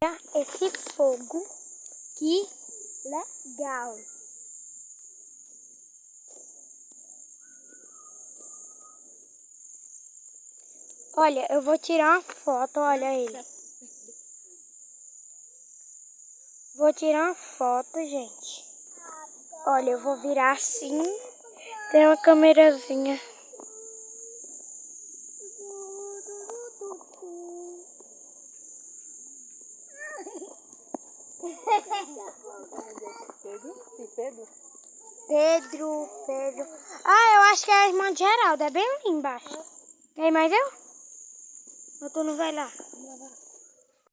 Esse fogo, que legal! Olha, eu vou tirar uma foto, olha ele. Vou tirar uma foto, gente. Olha, eu vou virar assim. Tem uma câmerazinha. Pedro. Ah, eu acho que é a irmã de Geraldo, é bem ali embaixo. Quer ir mais eu? Ou tu não vai lá?